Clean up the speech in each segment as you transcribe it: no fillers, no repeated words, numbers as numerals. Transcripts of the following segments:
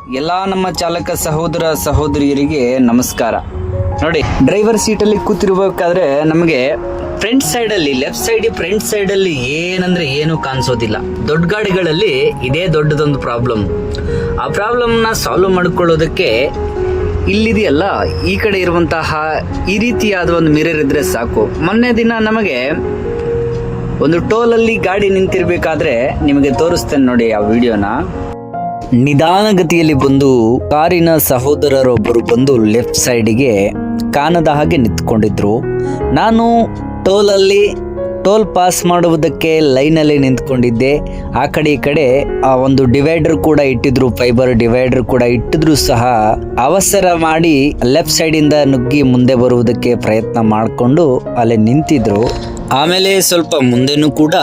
ಎಲ್ಲ ನಮ್ಮ ಚಾಲಕ ಸಹೋದರ ಸಹೋದರಿಯರಿಗೆ ನಮಸ್ಕಾರ. ನೋಡಿ, ಡ್ರೈವರ್ ಸೀಟಲ್ಲಿ ಕೂತಿರ್ಬೇಕಾದ್ರೆ ನಮಗೆ ಫ್ರಂಟ್ ಸೈಡಲ್ಲಿ, ಲೆಫ್ಟ್ ಸೈಡ್ ಫ್ರಂಟ್ ಸೈಡಲ್ಲಿ ಏನಂದ್ರೆ ಏನು ಕಾಣಿಸೋದಿಲ್ಲ. ದೊಡ್ಡ ಗಾಡಿಗಳಲ್ಲಿ ಇದೇ ದೊಡ್ಡದೊಂದು ಪ್ರಾಬ್ಲಮ್. ಆ ಪ್ರಾಬ್ಲಮ್ನ ಸಾಲ್ವ್ ಮಾಡ್ಕೊಳ್ಳೋದಕ್ಕೆ ಇಲ್ಲಿದೆಯಲ್ಲ, ಈ ಕಡೆ ಇರುವಂತಹ ಈ ರೀತಿಯಾದ ಒಂದು ಮಿರರ್ ಇದ್ರೆ ಸಾಕು. ಮೊನ್ನೆ ದಿನ ನಮಗೆ ಒಂದು ಟೋಲಲ್ಲಿ ಗಾಡಿ ನಿಂತಿರ್ಬೇಕಾದ್ರೆ ನಿಮಗೆ ತೋರಿಸ್ತೇನೆ ನೋಡಿ ಆ ವಿಡಿಯೋನ. ನಿಧಾನಗತಿಯಲ್ಲಿ ಬಂದು ಕಾರಿನ ಸಹೋದರರೊಬ್ಬರು ಬಂದು ಲೆಫ್ಟ್ ಸೈಡಿಗೆ ಕಾಣದ ಹಾಗೆ ನಿಂತ್ಕೊಂಡಿದ್ರು. ನಾನು ಟೋಲ್ ಪಾಸ್ ಮಾಡುವುದಕ್ಕೆ ಲೈನಲ್ಲಿ ನಿಂತ್ಕೊಂಡಿದ್ದೆ. ಆ ಕಡೆ ಈ ಕಡೆ ಆ ಒಂದು ಡಿವೈಡರ್ ಕೂಡ ಇಟ್ಟಿದ್ರು, ಫೈಬರ್ ಡಿವೈಡರ್ ಕೂಡ ಇಟ್ಟಿದ್ರು ಸಹ ಅವಸರ ಮಾಡಿ ಲೆಫ್ಟ್ ಸೈಡಿಂದ ನುಗ್ಗಿ ಮುಂದೆ ಬರುವುದಕ್ಕೆ ಪ್ರಯತ್ನ ಮಾಡಿಕೊಂಡು ಅಲ್ಲಿ ನಿಂತಿದ್ರು. ಆಮೇಲೆ ಸ್ವಲ್ಪ ಮುಂದೆನೂ ಕೂಡ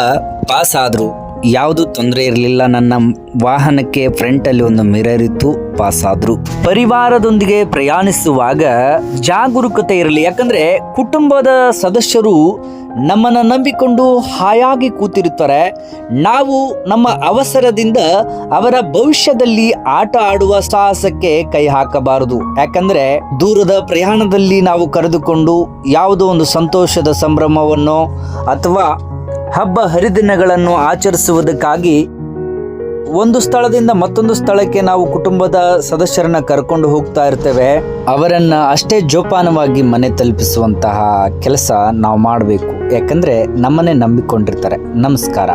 ಪಾಸ್ ಆದ್ರು. ಯಾವುದು ತೊಂದರೆ ಇರಲಿಲ್ಲ. ನನ್ನ ವಾಹನಕ್ಕೆ ಫ್ರಂಟಲ್ಲಿ ಒಂದು ಮಿರರ್ ಇತ್ತು, ಪಾಸ್ ಆದ್ರು. ಪರಿವಾರದೊಂದಿಗೆ ಪ್ರಯಾಣಿಸುವಾಗ ಜಾಗರೂಕತೆ ಇರಲಿ. ಯಾಕಂದ್ರೆ ಕುಟುಂಬದ ಸದಸ್ಯರು ನಮ್ಮನ್ನು ನಂಬಿಕೊಂಡು ಹಾಯಾಗಿ ಕೂತಿರುತ್ತಾರೆ. ನಾವು ನಮ್ಮ ಅವಸರದಿಂದ ಅವರ ಭವಿಷ್ಯದಲ್ಲಿ ಆಟ ಆಡುವ ಸಾಹಸಕ್ಕೆ ಕೈ ಹಾಕಬಾರದು. ಯಾಕಂದ್ರೆ ದೂರದ ಪ್ರಯಾಣದಲ್ಲಿ ನಾವು ಕರೆದುಕೊಂಡು ಯಾವುದೋ ಒಂದು ಸಂತೋಷದ ಸಂಭ್ರಮವನ್ನು ಅಥವಾ ಹಬ್ಬ ಹರಿದಿನಗಳನ್ನು ಆಚರಿಸುವುದಕ್ಕಾಗಿ ಒಂದು ಸ್ಥಳದಿಂದ ಮತ್ತೊಂದು ಸ್ಥಳಕ್ಕೆ ನಾವು ಕುಟುಂಬದ ಸದಸ್ಯರನ್ನ ಕರ್ಕೊಂಡು ಹೋಗ್ತಾ ಇರ್ತೇವೆ. ಅವರನ್ನ ಅಷ್ಟೇ ಜೋಪಾನವಾಗಿ ಮನೆ ತಲುಪಿಸುವಂತಹ ಕೆಲಸ ನಾವು ಮಾಡಬೇಕು. ಯಾಕಂದ್ರೆ ನಮ್ಮನ್ನೇ ನಂಬಿಕೊಂಡಿರ್ತಾರೆ. ನಮಸ್ಕಾರ.